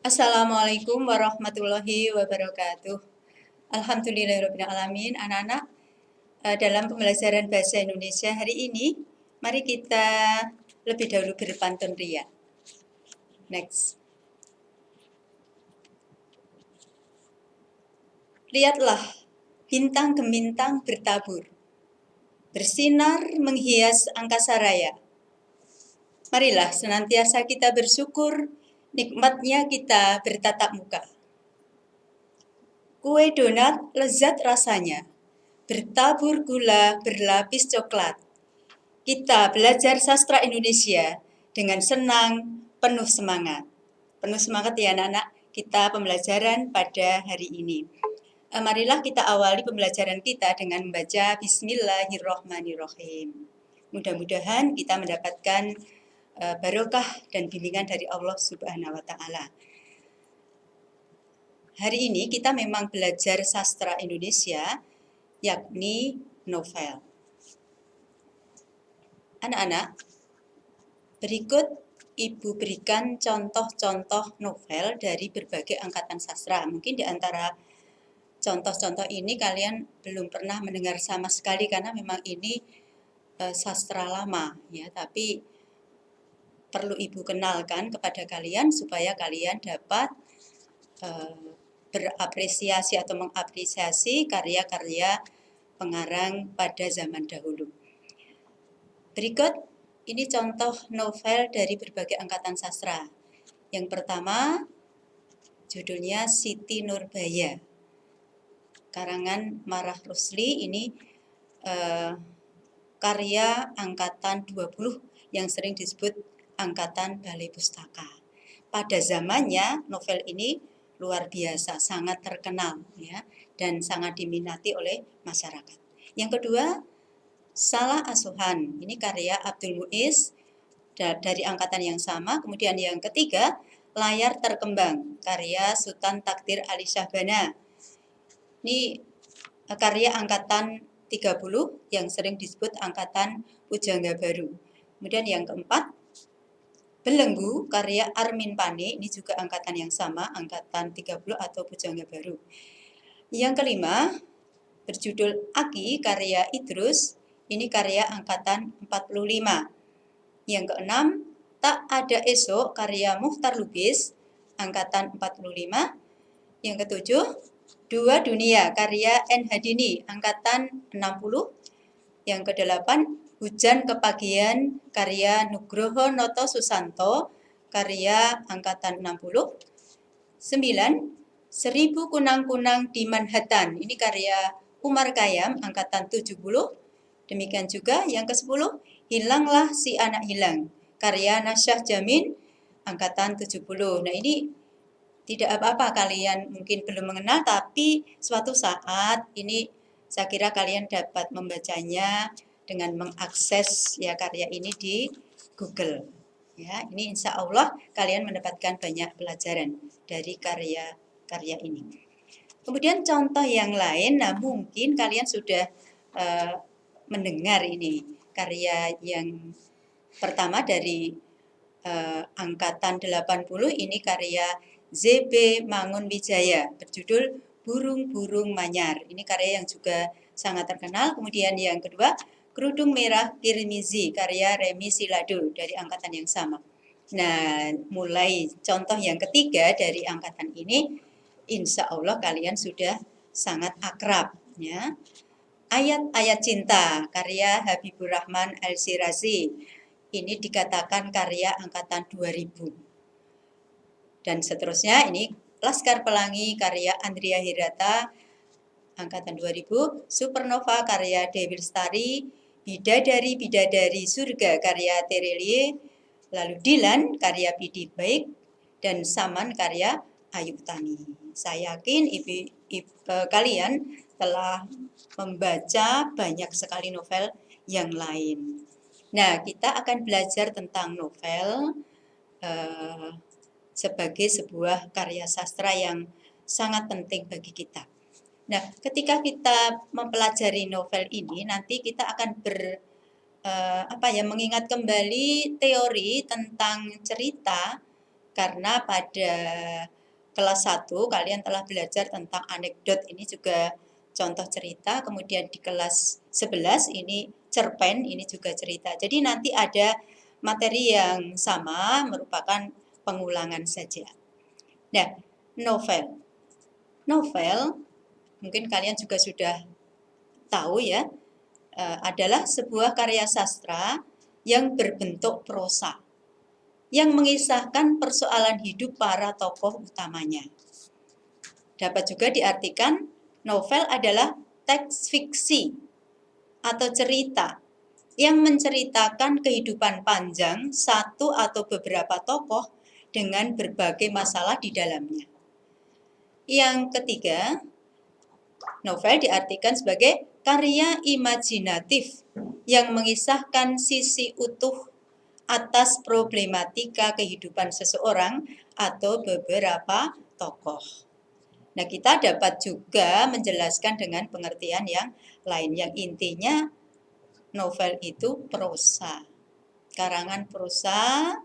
Assalamualaikum warahmatullahi wabarakatuh. Alhamdulillahirrahmanirrahim. Anak-anak, dalam pembelajaran bahasa Indonesia hari ini, mari kita lebih dahulu berpantun ria. Next. Lihatlah, bintang gemintang bertabur, bersinar menghias angkasa raya. Marilah senantiasa kita bersyukur, nikmatnya kita bertatap muka. Kue donat lezat rasanya, bertabur gula berlapis coklat. Kita belajar sastra Indonesia dengan senang, penuh semangat. Penuh semangat ya anak-anak, kita pembelajaran pada hari ini. Marilah kita awali pembelajaran kita dengan membaca Bismillahirrahmanirrahim. Mudah-mudahan kita mendapatkan barokah dan bimbingan dari Allah Subhanahu wa Ta'ala. Hari ini kita memang belajar sastra Indonesia, yakni novel. Anak-anak, berikut Ibu berikan contoh-contoh novel dari berbagai angkatan sastra. Mungkin di antara contoh-contoh ini kalian belum pernah mendengar sama sekali karena memang ini sastra lama, ya. Tapi perlu Ibu kenalkan kepada kalian supaya kalian dapat berapresiasi atau mengapresiasi karya-karya pengarang pada zaman dahulu. Berikut ini contoh novel dari berbagai angkatan sastra. Yang pertama, judulnya Siti Nurbaya, karangan Marah Rusli. Ini karya angkatan 20 yang sering disebut angkatan Balai Pustaka. Pada zamannya novel ini luar biasa, sangat terkenal ya, dan sangat diminati oleh masyarakat. Yang kedua, Salah Asuhan, ini karya Abdul Muiz dari angkatan yang sama. Kemudian yang ketiga, Layar Terkembang, karya Sultan Takdir Ali Syahbana. Ini karya angkatan 30 yang sering disebut angkatan Pujangga Baru. Kemudian yang keempat, Belenggu, karya Armin Pane, ini juga angkatan yang sama, angkatan 30 atau Pujangga Baru. Yang kelima, berjudul Aki, karya Idrus, ini karya angkatan 45. Yang keenam, Tak Ada Esok, karya Mukhtar Lubis, angkatan 45. Yang ketujuh, Dua Dunia, karya N. Hadini, angkatan 60. Yang kedelapan, Hujan Kepagian, karya Nugroho Noto Susanto, karya angkatan 60. 9, Seribu Kunang-Kunang di Manhattan, ini karya Umar Khayyam, angkatan 70. Demikian juga yang ke-10, Hilanglah Si Anak Hilang, karya Nasyah Jamin, angkatan 70. Nah, ini tidak apa-apa kalian mungkin belum mengenal, tapi suatu saat ini saya kira kalian dapat membacanya dengan mengakses ya karya ini di Google. Ya, ini insya Allah kalian mendapatkan banyak pelajaran dari karya ini. Kemudian contoh yang lain, nah mungkin kalian sudah mendengar ini karya yang pertama dari angkatan 80, ini karya ZB Mangunwijaya berjudul Burung-Burung Manyar. Ini karya yang juga sangat terkenal. Kemudian yang kedua, Kerudung Merah Kirmizi, karya Remi Silado dari angkatan yang sama. Nah, mulai contoh yang ketiga dari angkatan ini, insya Allah kalian sudah sangat akrab. Ya. Ayat-ayat Cinta, karya Habibur Rahman Al-Shirazi. Ini dikatakan karya angkatan 2000. Dan seterusnya, ini Laskar Pelangi, karya Andrea Hirata, angkatan 2000. Supernova, karya Dewi Lestari. Bidadari Surga, karya Terelie. Lalu Dilan, karya Pidi Baik. Dan Saman, karya Ayu Utami. Saya yakin kalian telah membaca banyak sekali novel yang lain. Nah, kita akan belajar tentang novel sebagai sebuah karya sastra yang sangat penting bagi kita. Nah, ketika kita mempelajari novel ini, nanti kita akan mengingat kembali teori tentang cerita, karena pada kelas 1 kalian telah belajar tentang anekdot, ini juga contoh cerita. Kemudian di kelas 11 ini cerpen, ini juga cerita. Jadi nanti ada materi yang sama, merupakan pengulangan saja. Nah, novel. Novel, mungkin kalian juga sudah tahu ya, adalah sebuah karya sastra yang berbentuk prosa, yang mengisahkan persoalan hidup para tokoh utamanya. Dapat juga diartikan novel adalah teks fiksi atau cerita yang menceritakan kehidupan panjang satu atau beberapa tokoh dengan berbagai masalah di dalamnya. Yang ketiga, novel diartikan sebagai karya imajinatif yang mengisahkan sisi utuh atas problematika kehidupan seseorang atau beberapa tokoh. Nah, kita dapat juga menjelaskan dengan pengertian yang lain, yang intinya novel itu prosa, karangan prosa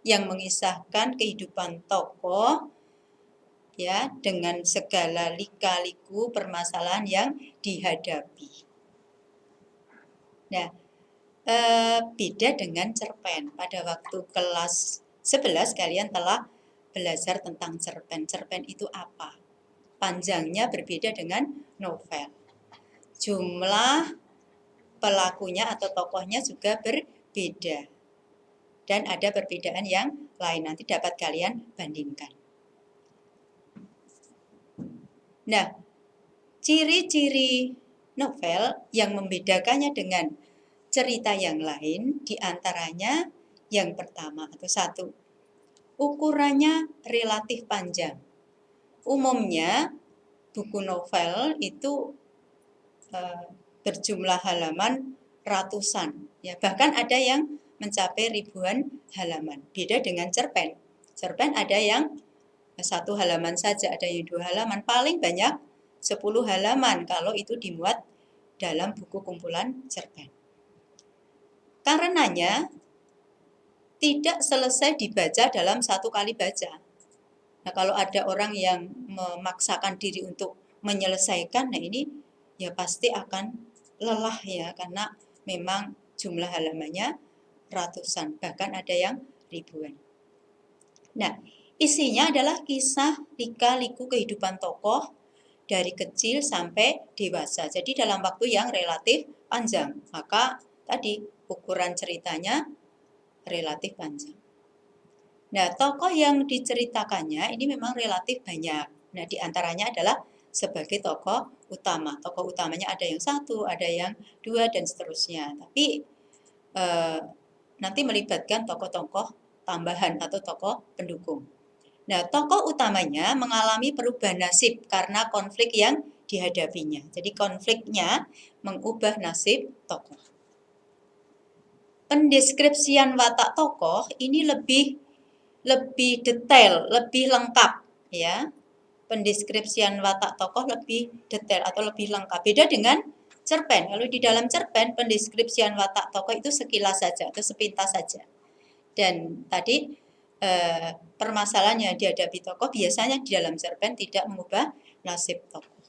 yang mengisahkan kehidupan tokoh ya dengan segala lika-liku permasalahan yang dihadapi. Nah, beda dengan cerpen. Pada waktu kelas 11 kalian telah belajar tentang cerpen. Cerpen itu apa? Panjangnya berbeda dengan novel. Jumlah pelakunya atau tokohnya juga berbeda. Dan ada perbedaan yang lain. Nanti dapat kalian bandingkan. Nah, ciri-ciri novel yang membedakannya dengan cerita yang lain diantaranya yang pertama atau satu, ukurannya relatif panjang. Umumnya buku novel itu berjumlah halaman ratusan, ya bahkan ada yang mencapai ribuan halaman. Beda dengan cerpen. Cerpen ada yang 1 halaman saja, ada yang 2 halaman, paling banyak 10 halaman kalau itu dimuat dalam buku kumpulan cerpen. Karenanya tidak selesai dibaca dalam 1 kali baca. Nah, kalau ada orang yang memaksakan diri untuk menyelesaikan, nah ini ya pasti akan lelah ya, karena memang jumlah halamannya ratusan, bahkan ada yang ribuan. Nah, isinya adalah kisah lika-liku kehidupan tokoh dari kecil sampai dewasa. Jadi dalam waktu yang relatif panjang. Maka tadi ukuran ceritanya relatif panjang. Nah, tokoh yang diceritakannya ini memang relatif banyak. Nah, diantaranya adalah sebagai tokoh utama. Tokoh utamanya ada yang 1, ada yang 2, dan seterusnya. Tapi nanti melibatkan tokoh-tokoh tambahan atau tokoh pendukung. Nah, tokoh utamanya mengalami perubahan nasib karena konflik yang dihadapinya. Jadi konfliknya mengubah nasib tokoh. Pendeskripsian watak tokoh ini lebih detail, lebih lengkap ya. Pendeskripsian watak tokoh lebih detail atau lebih lengkap. Beda dengan cerpen. Kalau di dalam cerpen pendeskripsian watak tokoh itu sekilas saja atau sepintas saja. Dan tadi permasalahan yang dihadapi tokoh biasanya di dalam cerpen tidak mengubah nasib tokoh.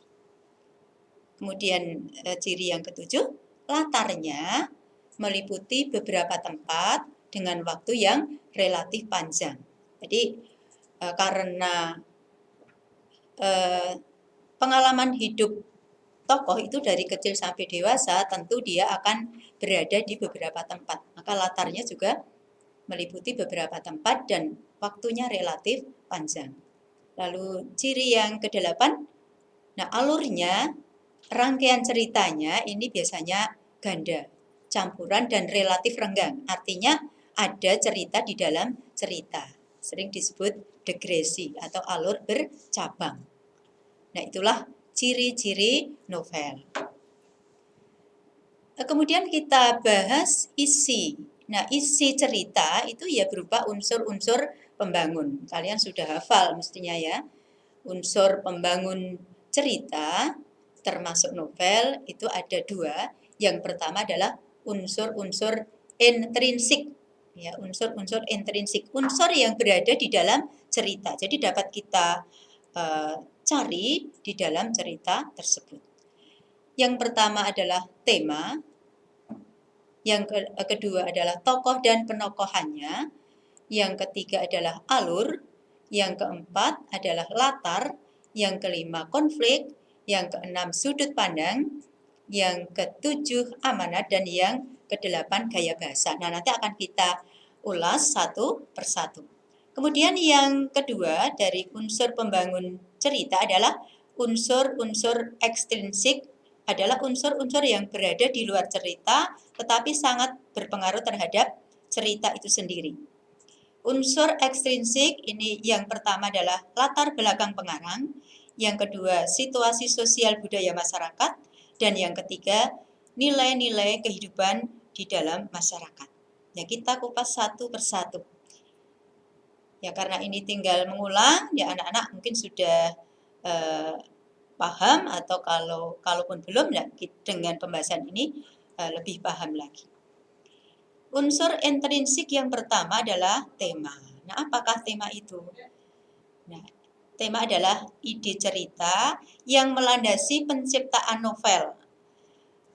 Kemudian ciri yang ketujuh, latarnya meliputi beberapa tempat dengan waktu yang relatif panjang. Jadi karena pengalaman hidup tokoh itu dari kecil sampai dewasa, tentu dia akan berada di beberapa tempat. Maka latarnya juga meliputi beberapa tempat dan waktunya relatif panjang. Lalu ciri yang ke-8, nah alurnya, rangkaian ceritanya ini biasanya ganda, campuran dan relatif renggang. Artinya ada cerita di dalam cerita. Sering disebut degresi atau alur bercabang. Nah, itulah ciri-ciri novel. Kemudian kita bahas isi. Nah, isi cerita itu ya berupa unsur-unsur pembangun. Kalian sudah hafal mestinya ya. Unsur pembangun cerita termasuk novel itu ada 2. Yang pertama adalah unsur-unsur intrinsik. Ya, unsur-unsur intrinsik. Unsur yang berada di dalam cerita. Jadi dapat kita cari di dalam cerita tersebut. Yang pertama adalah tema, yang kedua adalah tokoh dan penokohannya, yang ketiga adalah alur, yang keempat adalah latar, yang kelima konflik, yang keenam sudut pandang, yang ketujuh amanat, dan yang kedelapan gaya bahasa. Nah, nanti akan kita ulas satu persatu. Kemudian yang kedua dari unsur pembangun cerita adalah unsur-unsur ekstrinsik, adalah unsur-unsur yang berada di luar cerita tetapi sangat berpengaruh terhadap cerita itu sendiri. Unsur ekstrinsik ini yang pertama adalah latar belakang pengarang, yang kedua situasi sosial budaya masyarakat, dan yang ketiga nilai-nilai kehidupan di dalam masyarakat. Ya, kita kupas satu persatu. Ya, karena ini tinggal mengulang, ya anak-anak mungkin sudah paham, atau kalaupun belum, ya, dengan pembahasan ini lebih paham lagi. Unsur intrinsik yang pertama adalah tema. Nah, apakah tema itu? Nah, tema adalah ide cerita yang melandasi penciptaan novel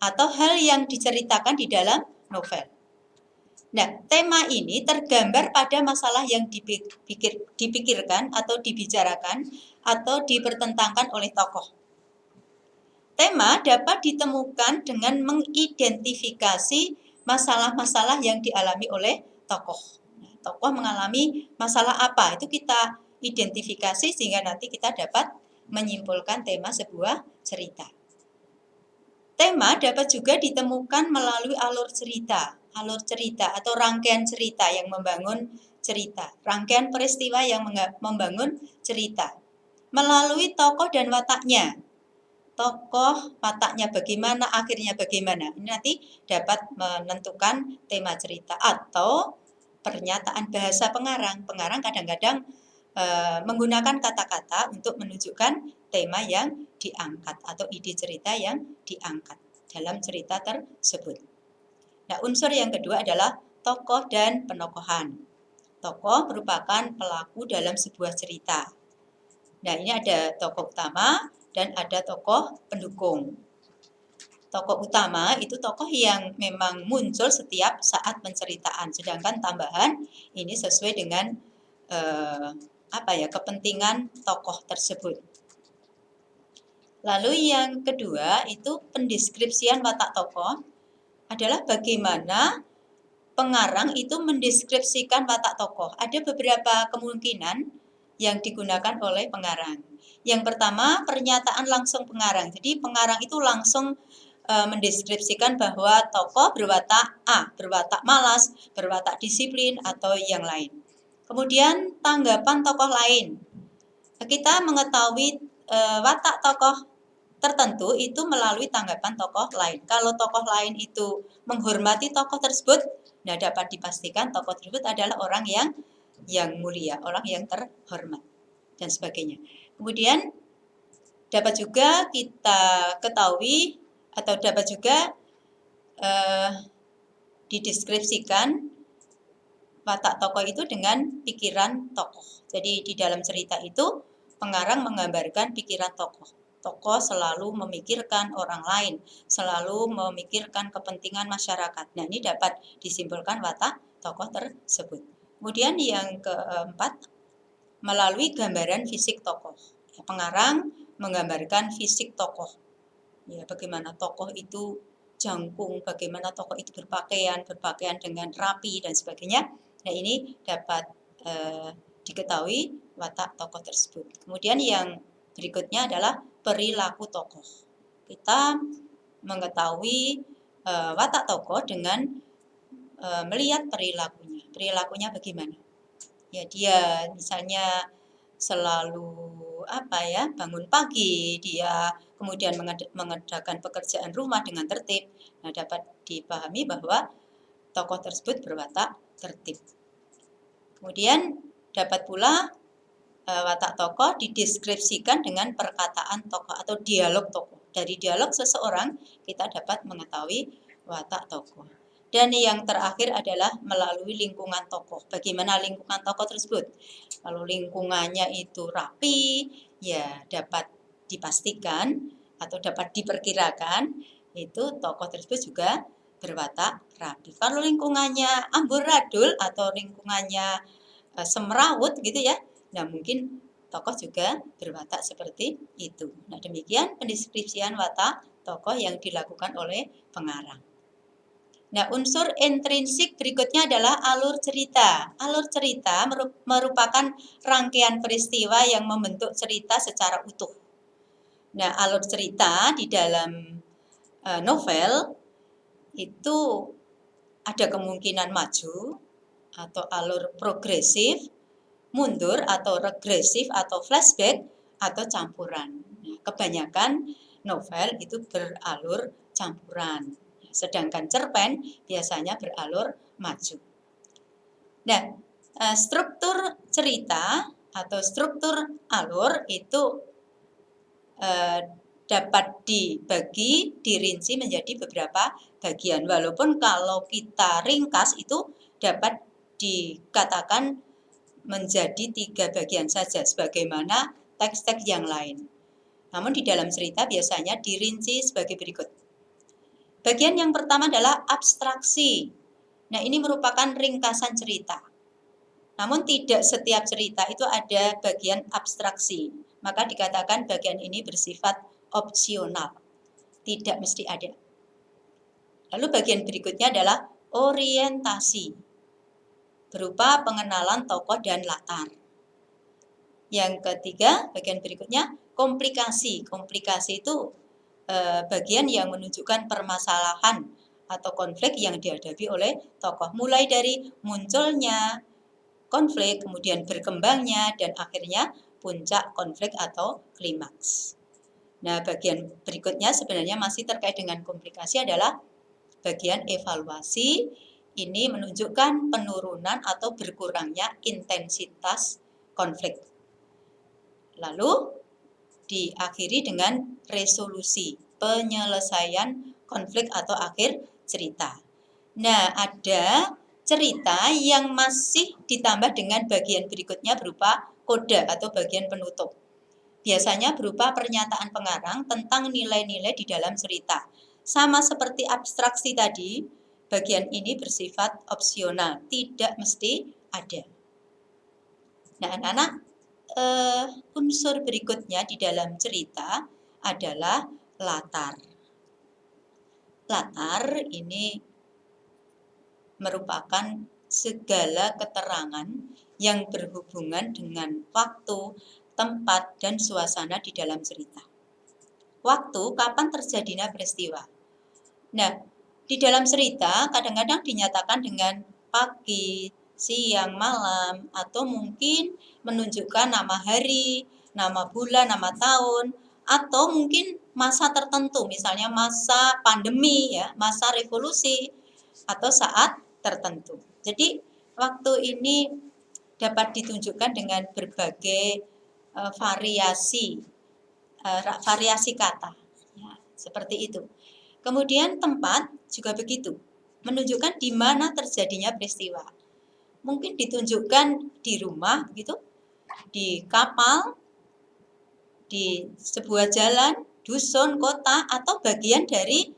atau hal yang diceritakan di dalam novel. Nah, tema ini tergambar pada masalah yang dipikirkan atau dibicarakan atau dipertentangkan oleh tokoh. Tema dapat ditemukan dengan mengidentifikasi masalah-masalah yang dialami oleh tokoh. Tokoh mengalami masalah apa, itu kita identifikasi sehingga nanti kita dapat menyimpulkan tema sebuah cerita. Tema dapat juga ditemukan melalui alur cerita atau rangkaian cerita yang membangun cerita, rangkaian peristiwa yang membangun cerita. Melalui tokoh dan wataknya. Tokoh, wataknya bagaimana, akhirnya bagaimana. Ini nanti dapat menentukan tema cerita. Atau pernyataan bahasa pengarang. Pengarang kadang-kadang menggunakan kata-kata untuk menunjukkan tema yang diangkat atau ide cerita yang diangkat dalam cerita tersebut. Nah, unsur yang kedua adalah tokoh dan penokohan. Tokoh merupakan pelaku dalam sebuah cerita. Nah, ini ada tokoh utama dan ada tokoh pendukung. Tokoh utama itu tokoh yang memang muncul setiap saat penceritaan, sedangkan tambahan ini sesuai dengan kepentingan tokoh tersebut. Lalu yang kedua itu pendeskripsian watak tokoh adalah bagaimana pengarang itu mendeskripsikan watak tokoh. Ada beberapa kemungkinan yang digunakan oleh pengarang. Yang pertama, pernyataan langsung pengarang. Jadi pengarang itu langsung mendeskripsikan bahwa tokoh berwatak A, berwatak malas, berwatak disiplin, atau yang lain. Kemudian tanggapan tokoh lain. Kita mengetahui watak tokoh tertentu itu melalui tanggapan tokoh lain. Kalau tokoh lain itu menghormati tokoh tersebut, nah dapat dipastikan tokoh tersebut adalah orang yang mulia, orang yang terhormat, dan sebagainya. Kemudian dapat juga kita ketahui atau dapat juga dideskripsikan watak tokoh itu dengan pikiran tokoh. Jadi di dalam cerita itu pengarang menggambarkan pikiran tokoh. Tokoh selalu memikirkan orang lain, selalu memikirkan kepentingan masyarakat. Nah, ini dapat disimpulkan watak tokoh tersebut. Kemudian yang keempat, melalui gambaran fisik tokoh. Pengarang menggambarkan fisik tokoh. Ya, bagaimana tokoh itu jangkung, bagaimana tokoh itu berpakaian dengan rapi dan sebagainya. Nah, ini dapat diketahui watak tokoh tersebut. Kemudian yang berikutnya adalah perilaku tokoh. Kita mengetahui watak tokoh dengan melihat perilakunya. Perilakunya bagaimana? Ya, dia misalnya selalu bangun pagi, dia kemudian mengerjakan pekerjaan rumah dengan tertib. Nah, dapat dipahami bahwa tokoh tersebut berwatak tertib. Kemudian dapat pula watak tokoh dideskripsikan dengan perkataan tokoh atau dialog tokoh. Dari dialog seseorang kita dapat mengetahui watak tokoh. Dan yang terakhir adalah melalui lingkungan tokoh. Bagaimana lingkungan tokoh tersebut? Kalau lingkungannya itu rapi, ya dapat dipastikan atau dapat diperkirakan itu tokoh tersebut juga berwatak rapi. Kalau lingkungannya amburadul atau lingkungannya semrawut gitu ya, nah mungkin tokoh juga berwatak seperti itu. Nah demikian pendeskripsian watak tokoh yang dilakukan oleh pengarang. Nah, unsur intrinsik berikutnya adalah alur cerita. Alur cerita merupakan rangkaian peristiwa yang membentuk cerita secara utuh. Nah, alur cerita di dalam novel itu ada kemungkinan maju atau alur progresif, mundur atau regresif atau flashback atau campuran. Nah, kebanyakan novel itu beralur campuran. Sedangkan cerpen biasanya beralur maju. Nah, struktur cerita atau struktur alur itu dapat dibagi, dirinci menjadi beberapa bagian. Walaupun kalau kita ringkas itu dapat dikatakan menjadi 3 bagian saja sebagaimana teks-teks yang lain. Namun di dalam cerita biasanya dirinci sebagai berikut. Bagian yang pertama adalah abstraksi. Nah, ini merupakan ringkasan cerita. Namun tidak setiap cerita itu ada bagian abstraksi. Maka dikatakan bagian ini bersifat opsional. Tidak mesti ada. Lalu bagian berikutnya adalah orientasi. Berupa pengenalan tokoh dan latar. Yang ketiga, bagian berikutnya komplikasi. Komplikasi itu bagian yang menunjukkan permasalahan atau konflik yang dihadapi oleh tokoh. Mulai dari munculnya konflik, kemudian berkembangnya, dan akhirnya puncak konflik atau klimaks. Nah, bagian berikutnya sebenarnya masih terkait dengan komplikasi adalah bagian evaluasi. Ini menunjukkan penurunan atau berkurangnya intensitas konflik. Lalu diakhiri dengan resolusi, penyelesaian konflik atau akhir cerita. Nah, ada cerita yang masih ditambah dengan bagian berikutnya berupa koda atau bagian penutup. Biasanya berupa pernyataan pengarang tentang nilai-nilai di dalam cerita. Sama seperti abstraksi tadi, bagian ini bersifat opsional, tidak mesti ada. Nah, anak-anak, unsur berikutnya di dalam cerita adalah latar. Latar ini merupakan segala keterangan yang berhubungan dengan waktu, tempat, dan suasana di dalam cerita. Waktu, kapan terjadinya peristiwa. Nah, di dalam cerita kadang-kadang dinyatakan dengan pagi, siang, malam, atau mungkin menunjukkan nama hari, nama bulan, nama tahun, atau mungkin masa tertentu, misalnya masa pandemi, ya, masa revolusi, atau saat tertentu. Jadi waktu ini dapat ditunjukkan dengan berbagai variasi kata, ya, seperti itu. Kemudian tempat juga begitu, menunjukkan di mana terjadinya peristiwa. Mungkin ditunjukkan di rumah, begitu, di kapal, di sebuah jalan, dusun, kota, atau bagian dari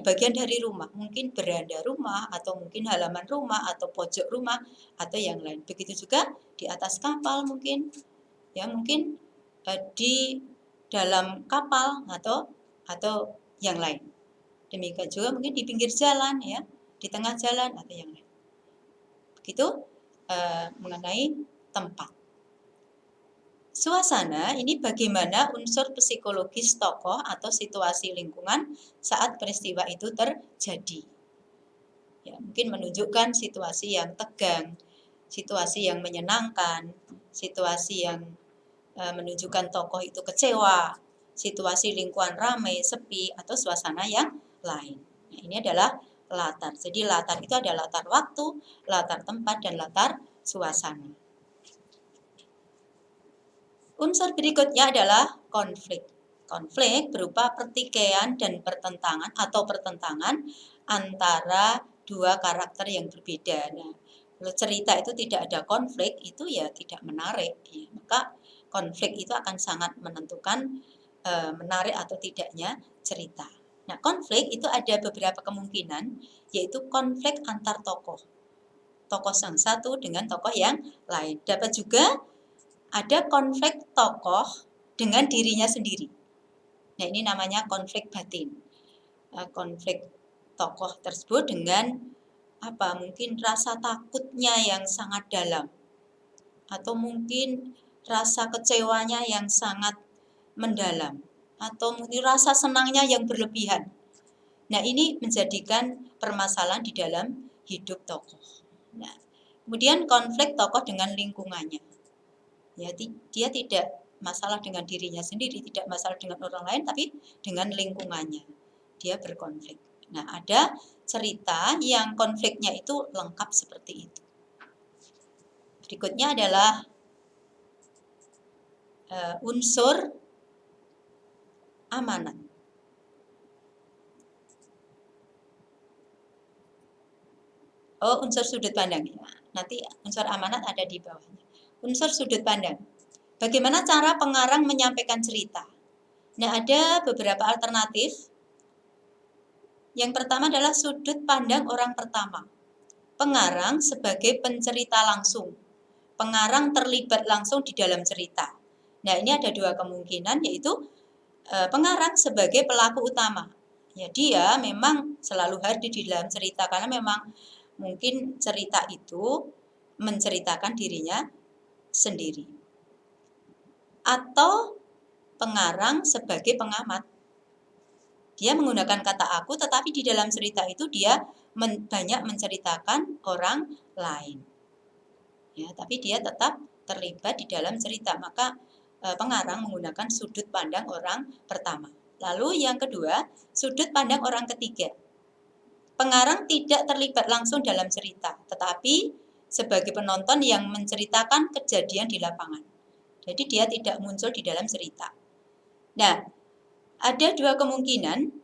bagian dari rumah, mungkin beranda rumah, atau mungkin halaman rumah, atau pojok rumah, atau yang lain. Begitu juga di atas kapal mungkin, ya mungkin di dalam kapal atau yang lain. Demikian juga mungkin di pinggir jalan, ya, di tengah jalan atau yang lain. Begitu mengenai tempat. Suasana ini bagaimana unsur psikologis tokoh atau situasi lingkungan saat peristiwa itu terjadi. Ya, mungkin menunjukkan situasi yang tegang, situasi yang menyenangkan, situasi yang menunjukkan tokoh itu kecewa, situasi lingkungan ramai, sepi, atau suasana yang lain. Nah, ini adalah latar. Jadi latar itu ada latar waktu, latar tempat, dan latar suasana. Unsur berikutnya adalah konflik. Konflik berupa pertikaian dan pertentangan atau pertentangan antara dua karakter yang berbeda. Nah, kalau cerita itu tidak ada konflik, itu ya tidak menarik. Ya. Maka konflik itu akan sangat menentukan menarik atau tidaknya cerita. Nah, konflik itu ada beberapa kemungkinan, yaitu konflik antar tokoh. Tokoh yang satu dengan tokoh yang lain. Dapat juga ada konflik tokoh dengan dirinya sendiri. Nah, ini namanya konflik batin. Konflik tokoh tersebut dengan mungkin rasa takutnya yang sangat dalam, atau mungkin rasa kecewanya yang sangat mendalam, atau mungkin rasa senangnya yang berlebihan. Nah, ini menjadikan permasalahan di dalam hidup tokoh. Nah, kemudian konflik tokoh dengan lingkungannya. Ya, dia tidak masalah dengan dirinya sendiri, tidak masalah dengan orang lain, tapi dengan lingkungannya. Dia berkonflik. Nah, ada cerita yang konfliknya itu lengkap seperti itu. Berikutnya adalah unsur amanat. Unsur sudut pandang. Ya. Nanti unsur amanat ada di bawahnya. Unsur sudut pandang. Bagaimana cara pengarang menyampaikan cerita? Nah, ada beberapa alternatif. Yang pertama adalah sudut pandang orang pertama. Pengarang sebagai pencerita langsung. Pengarang terlibat langsung di dalam cerita. Nah, ini ada dua kemungkinan, yaitu pengarang sebagai pelaku utama. Ya, dia memang selalu hadir di dalam cerita karena memang mungkin cerita itu menceritakan dirinya sendiri. Atau pengarang sebagai pengamat. Dia menggunakan kata aku, tetapi di dalam cerita itu dia banyak menceritakan orang lain. Ya, tapi dia tetap terlibat di dalam cerita. Maka pengarang menggunakan sudut pandang orang pertama. Lalu yang kedua, sudut pandang orang ketiga. Pengarang tidak terlibat langsung dalam cerita, tetapi sebagai penonton yang menceritakan kejadian di lapangan. Jadi dia tidak muncul di dalam cerita. Nah, ada dua kemungkinan.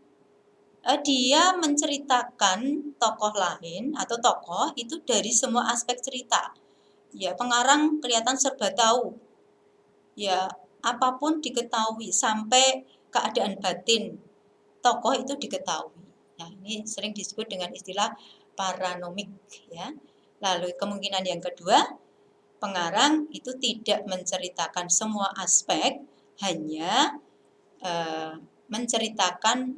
Dia menceritakan tokoh lain atau tokoh itu dari semua aspek cerita. Ya, pengarang kelihatan serba tahu. Ya, apapun diketahui sampai keadaan batin tokoh itu diketahui. Nah, ini sering disebut dengan istilah paranomik, ya. Lalu kemungkinan yang kedua, pengarang itu tidak menceritakan semua aspek, hanya menceritakan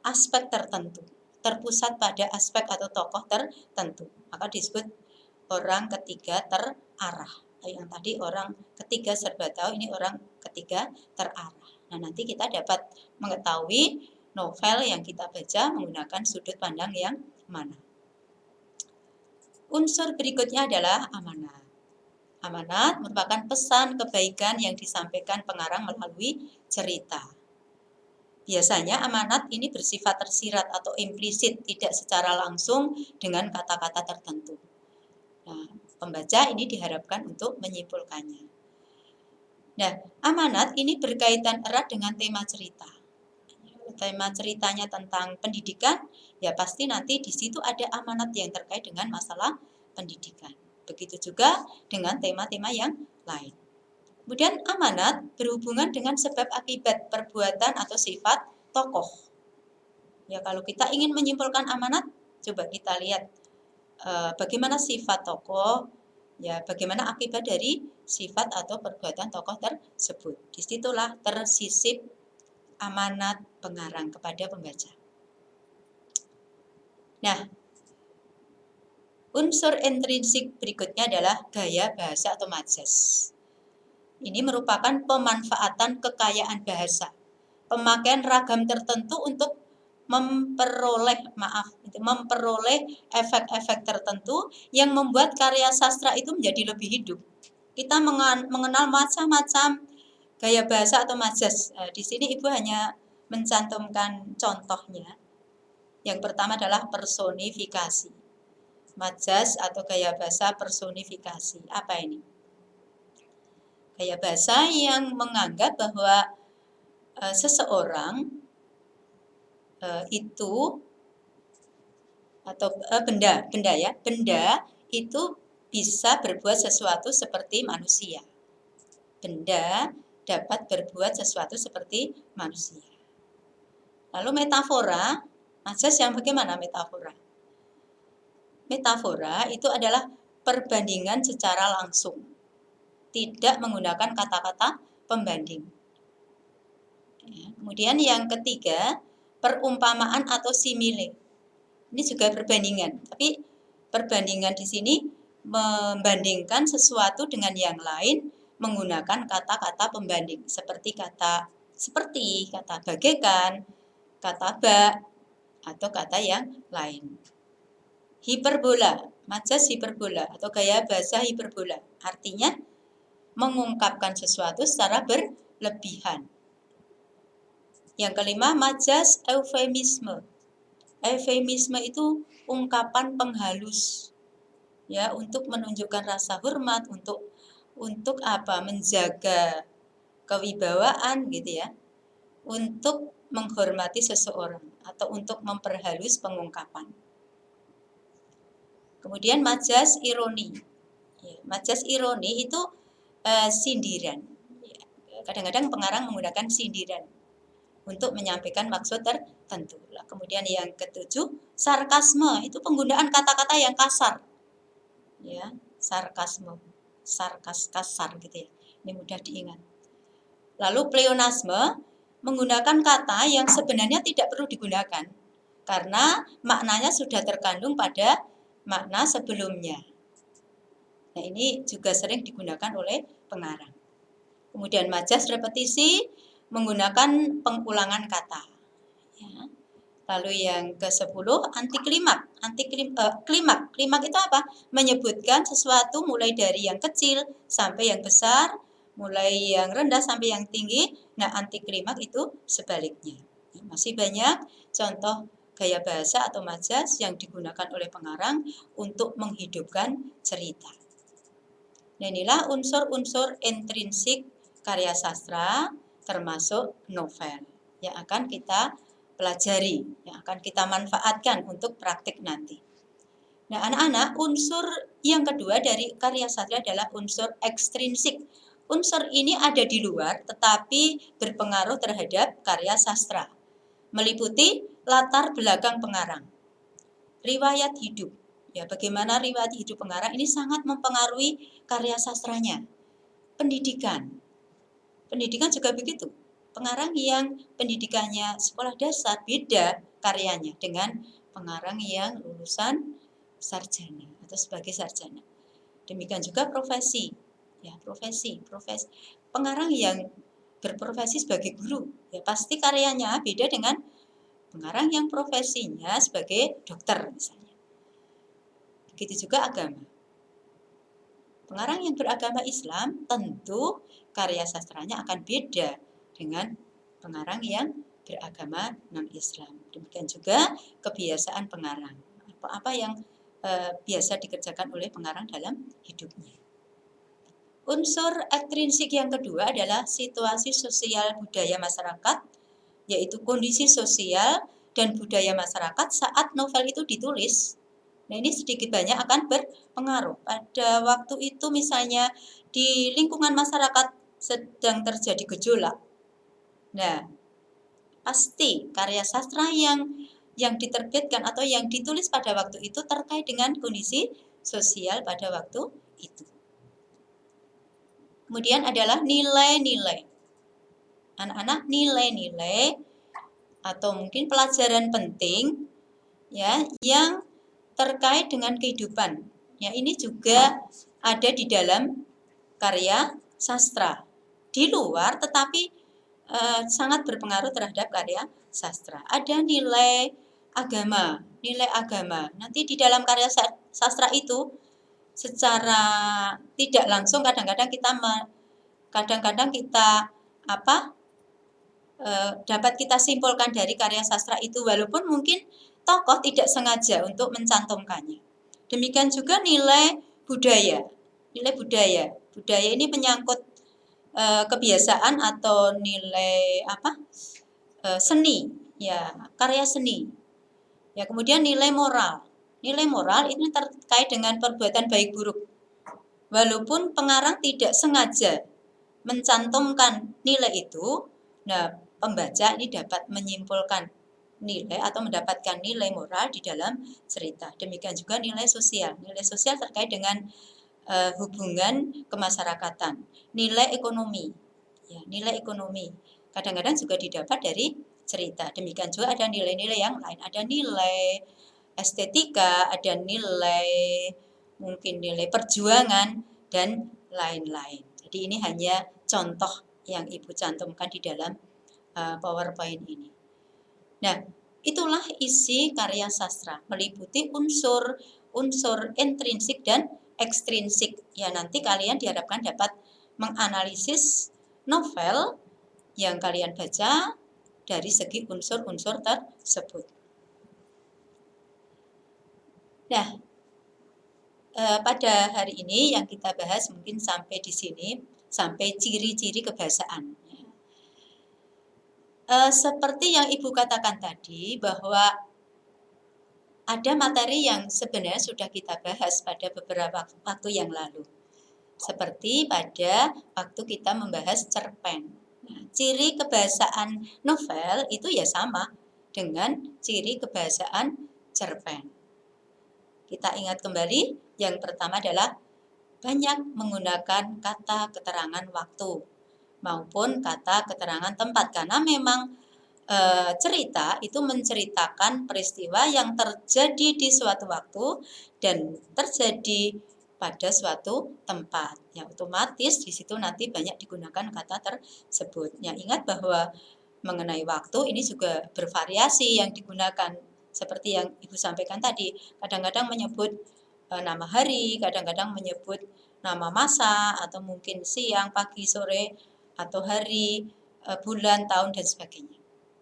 aspek tertentu, terpusat pada aspek atau tokoh tertentu. Maka disebut orang ketiga terarah. Yang tadi orang ketiga serba tahu, ini orang ketiga terarah. Nah, nanti kita dapat mengetahui novel yang kita baca menggunakan sudut pandang yang mana. Unsur berikutnya adalah amanat. Amanat merupakan pesan kebaikan yang disampaikan pengarang melalui cerita. Biasanya amanat ini bersifat tersirat atau implisit, tidak secara langsung dengan kata-kata tertentu. Nah, pembaca ini diharapkan untuk menyimpulkannya. Nah, amanat ini berkaitan erat dengan tema cerita. Tema ceritanya tentang pendidikan, ya pasti nanti di situ ada amanat yang terkait dengan masalah pendidikan. Begitu juga dengan tema-tema yang lain. Kemudian amanat berhubungan dengan sebab akibat perbuatan atau sifat tokoh. Ya, kalau kita ingin menyimpulkan amanat, coba kita lihat bagaimana sifat tokoh, ya bagaimana akibat dari sifat atau perbuatan tokoh tersebut. Disitulah tersisip amanat pengarang kepada pembaca. Nah, unsur intrinsik berikutnya adalah gaya bahasa atau majaz. Ini merupakan pemanfaatan kekayaan bahasa, pemakaian ragam tertentu untuk memperoleh efek-efek tertentu yang membuat karya sastra itu menjadi lebih hidup. Kita mengenal macam-macam gaya bahasa atau majaz. Di sini Ibu hanya mencantumkan contohnya. Yang pertama adalah personifikasi. Majaz atau gaya bahasa personifikasi. Apa ini? Gaya bahasa yang menganggap bahwa seseorang itu atau benda itu bisa berbuat sesuatu seperti manusia. Benda dapat berbuat sesuatu seperti manusia. Lalu metafora, majas yang bagaimana metafora? Metafora itu adalah perbandingan secara langsung, tidak menggunakan kata-kata pembanding. Kemudian yang ketiga, perumpamaan atau simile. Ini juga perbandingan, tapi perbandingan di sini membandingkan sesuatu dengan yang lain menggunakan kata-kata pembanding, seperti kata bagaikan, kata bak, atau kata yang lain. Hiperbola, majas hiperbola atau gaya bahasa hiperbola, artinya mengungkapkan sesuatu secara berlebihan. Yang kelima, majas eufemisme. Eufemisme itu ungkapan penghalus, ya, untuk menunjukkan rasa hormat, untuk apa? Menjaga kewibawaan, gitu ya, untuk menghormati seseorang atau untuk memperhalus pengungkapan. Kemudian majas ironi. Majas ironi itu sindiran. Kadang-kadang pengarang menggunakan sindiran untuk menyampaikan maksud tertentu. Kemudian yang ketujuh, sarkasme, itu penggunaan kata-kata yang kasar. Ya, sarkasme, kasar gitu ya. Ini mudah diingat. Lalu pleonasme, menggunakan kata yang sebenarnya tidak perlu digunakan karena maknanya sudah terkandung pada makna sebelumnya. Nah, ini juga sering digunakan oleh pengarang. Kemudian majas repetisi, menggunakan pengulangan kata. Ya. Lalu yang ke-10, antiklimak. Klimak itu apa? Menyebutkan sesuatu mulai dari yang kecil sampai yang besar, mulai yang rendah sampai yang tinggi. Nah, antiklimak itu sebaliknya. Masih banyak contoh gaya bahasa atau majas yang digunakan oleh pengarang untuk menghidupkan cerita. Nah, inilah unsur-unsur intrinsik karya sastra termasuk novel yang akan kita pelajari, yang akan kita manfaatkan untuk praktik nanti. Nah, anak-anak, unsur yang kedua dari karya sastra adalah unsur ekstrinsik. Unsur ini ada di luar tetapi berpengaruh terhadap karya sastra. Meliputi latar belakang pengarang, riwayat hidup. Ya, bagaimana riwayat hidup pengarang ini sangat mempengaruhi karya sastranya. Pendidikan juga begitu. Pengarang yang pendidikannya sekolah dasar beda karyanya dengan pengarang yang lulusan sarjana atau sebagai sarjana. Demikian juga profesi. Ya, profesi. Pengarang yang berprofesi sebagai guru, ya pasti karyanya beda dengan pengarang yang profesinya sebagai dokter misalnya. Begitu juga agama. Pengarang yang beragama Islam tentu karya sastranya akan beda dengan pengarang yang beragama non-Islam. Demikian juga kebiasaan pengarang. Apa yang biasa dikerjakan oleh pengarang dalam hidupnya. Unsur ekstrinsik yang kedua adalah situasi sosial budaya masyarakat, yaitu kondisi sosial dan budaya masyarakat saat novel itu ditulis. Nah, ini sedikit banyak akan berpengaruh. Pada waktu itu misalnya di lingkungan masyarakat sedang terjadi gejolak. Nah, pasti karya sastra yang diterbitkan atau yang ditulis pada waktu itu terkait dengan kondisi sosial pada waktu itu. Kemudian adalah nilai-nilai. Anak-anak, nilai-nilai atau mungkin pelajaran penting ya yang terkait dengan kehidupan. Ya, ini juga ada di dalam karya sastra. Di luar tetapi sangat berpengaruh terhadap karya sastra. Ada nilai agama. Nanti di dalam karya sastra itu secara tidak langsung kadang-kadang kita dapat kita simpulkan dari karya sastra itu walaupun mungkin tokoh tidak sengaja untuk mencantumkannya. Demikian juga nilai budaya. Budaya ini menyangkut kebiasaan atau nilai seni, ya karya seni. Ya kemudian nilai moral. Nilai moral ini terkait dengan perbuatan baik buruk. Walaupun pengarang tidak sengaja mencantumkan nilai itu, nah pembaca ini dapat menyimpulkan nilai atau mendapatkan nilai moral di dalam cerita. Demikian juga nilai sosial. Nilai sosial terkait dengan hubungan kemasyarakatan. Nilai ekonomi. Ya, nilai ekonomi. Kadang-kadang juga didapat dari cerita. Demikian juga ada nilai-nilai yang lain. Ada nilai estetika, ada nilai mungkin nilai perjuangan dan lain-lain. Jadi ini hanya contoh yang Ibu cantumkan di dalam PowerPoint ini. Nah, itulah isi karya sastra, meliputi unsur intrinsik dan ekstrinsik. Ya, nanti kalian diharapkan dapat menganalisis novel yang kalian baca dari segi unsur-unsur tersebut. Nah, pada hari ini yang kita bahas mungkin sampai di sini, sampai ciri-ciri kebahasaan. Seperti yang Ibu katakan tadi, bahwa ada materi yang sebenarnya sudah kita bahas pada beberapa waktu yang lalu. Seperti pada waktu kita membahas cerpen. Nah, ciri kebahasaan novel itu ya sama dengan ciri kebahasaan cerpen. Kita ingat kembali, yang pertama adalah banyak menggunakan kata keterangan waktu maupun kata keterangan tempat, karena memang cerita itu menceritakan peristiwa yang terjadi di suatu waktu dan terjadi pada suatu tempat. Yang otomatis di situ nanti banyak digunakan kata tersebut. Ya, ingat bahwa mengenai waktu ini juga bervariasi yang digunakan. Seperti yang Ibu sampaikan tadi, kadang-kadang menyebut nama hari, kadang-kadang menyebut nama masa, atau mungkin siang, pagi, sore, atau hari, bulan, tahun, dan sebagainya.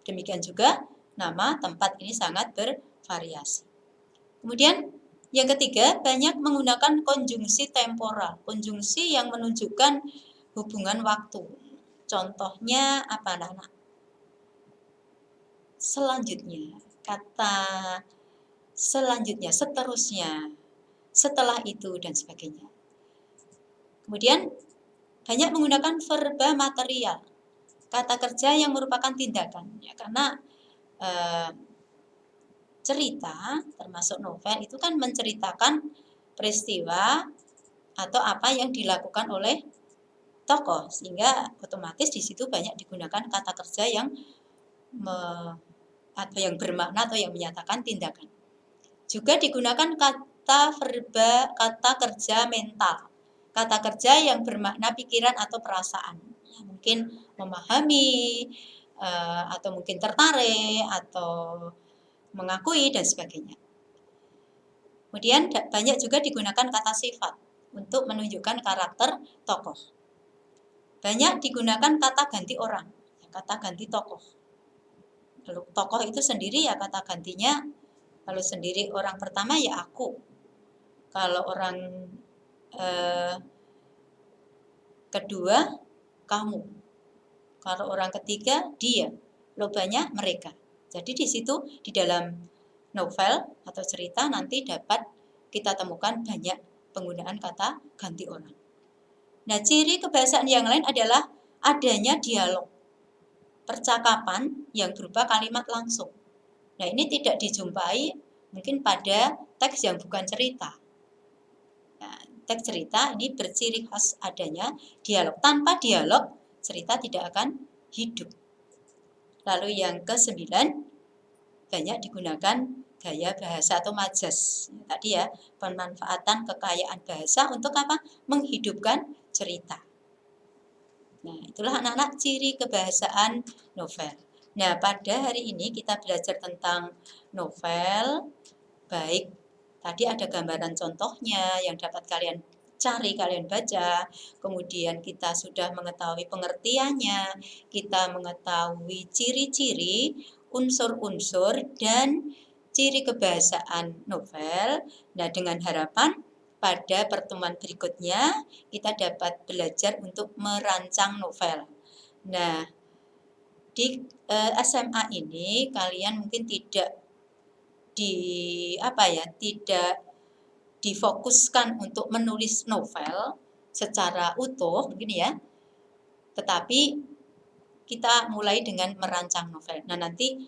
Demikian juga nama tempat ini sangat bervariasi. Kemudian yang ketiga, banyak menggunakan konjungsi temporal, konjungsi yang menunjukkan hubungan waktu. Contohnya apa, anak-anak? Selanjutnya, kata selanjutnya, seterusnya, setelah itu, dan sebagainya. Kemudian banyak menggunakan verba material, kata kerja yang merupakan tindakan, ya, karena cerita termasuk novel itu kan menceritakan peristiwa atau apa yang dilakukan oleh tokoh, sehingga otomatis di situ banyak digunakan kata kerja yang atau yang bermakna atau yang menyatakan tindakan. Juga digunakan kata verba, kata kerja mental, kata kerja yang bermakna pikiran atau perasaan, ya, mungkin memahami, atau mungkin tertarik, atau mengakui, dan sebagainya. Kemudian banyak juga digunakan kata sifat untuk menunjukkan karakter tokoh. Banyak digunakan kata ganti orang, kata ganti tokoh. Kalau tokoh itu sendiri ya kata gantinya, kalau sendiri orang pertama ya aku. Kalau orang kedua kamu. Kalau orang ketiga dia. Lobanya mereka. Jadi di situ di dalam novel atau cerita nanti dapat kita temukan banyak penggunaan kata ganti orang. Nah, ciri kebahasaan yang lain adalah adanya dialog, percakapan yang berupa kalimat langsung. Nah, ini tidak dijumpai mungkin pada teks yang bukan cerita. Nah, teks cerita ini berciri khas adanya dialog. Tanpa dialog, cerita tidak akan hidup. Lalu yang ke-9, banyak digunakan gaya bahasa atau majas. Tadi ya, pemanfaatan kekayaan bahasa untuk apa? Menghidupkan cerita. Nah, itulah anak-anak ciri kebahasaan novel. Nah, pada hari ini kita belajar tentang novel, baik tadi ada gambaran contohnya yang dapat kalian cari, kalian baca, kemudian kita sudah mengetahui pengertiannya, kita mengetahui ciri-ciri, unsur-unsur, dan ciri kebahasaan novel. Nah, dengan harapan pada pertemuan berikutnya kita dapat belajar untuk merancang novel. Nah, di SMA ini kalian mungkin tidak tidak difokuskan untuk menulis novel secara utuh mungkin ya, tetapi kita mulai dengan merancang novel. Nah, nanti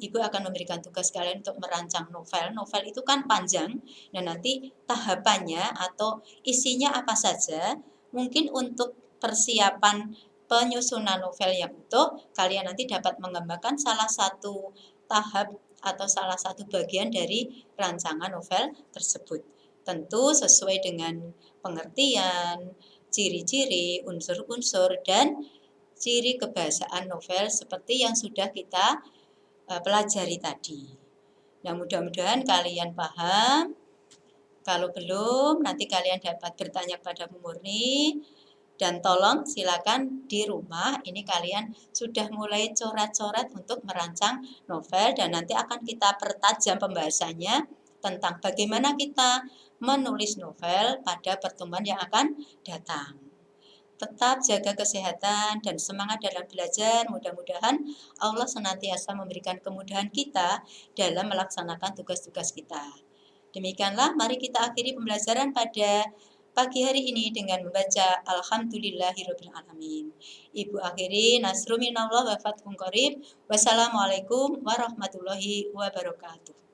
Ibu akan memberikan tugas kalian untuk merancang novel. Novel itu kan panjang, dan nanti tahapannya atau isinya apa saja. Mungkin untuk persiapan penyusunan novel yang utuh, kalian nanti dapat mengembangkan salah satu tahap atau salah satu bagian dari rancangan novel tersebut. Tentu sesuai dengan pengertian, ciri-ciri, unsur-unsur, dan ciri kebahasaan novel seperti yang sudah kita pelajari tadi. Nah, mudah-mudahan kalian paham. Kalau belum, nanti kalian dapat bertanya kepada Bu Murni. Dan tolong silakan di rumah ini kalian sudah mulai coret-coret untuk merancang novel, dan nanti akan kita pertajam pembahasannya tentang bagaimana kita menulis novel pada pertemuan yang akan datang. Tetap jaga kesehatan dan semangat dalam belajar. Mudah-mudahan Allah senantiasa memberikan kemudahan kita dalam melaksanakan tugas-tugas kita. Demikianlah, mari kita akhiri pembelajaran pada pagi hari ini dengan membaca Alhamdulillahirrabbilalamin. Ibu akhiri, nasru minallah wa fathun qarib. Wassalamualaikum warahmatullahi wabarakatuh.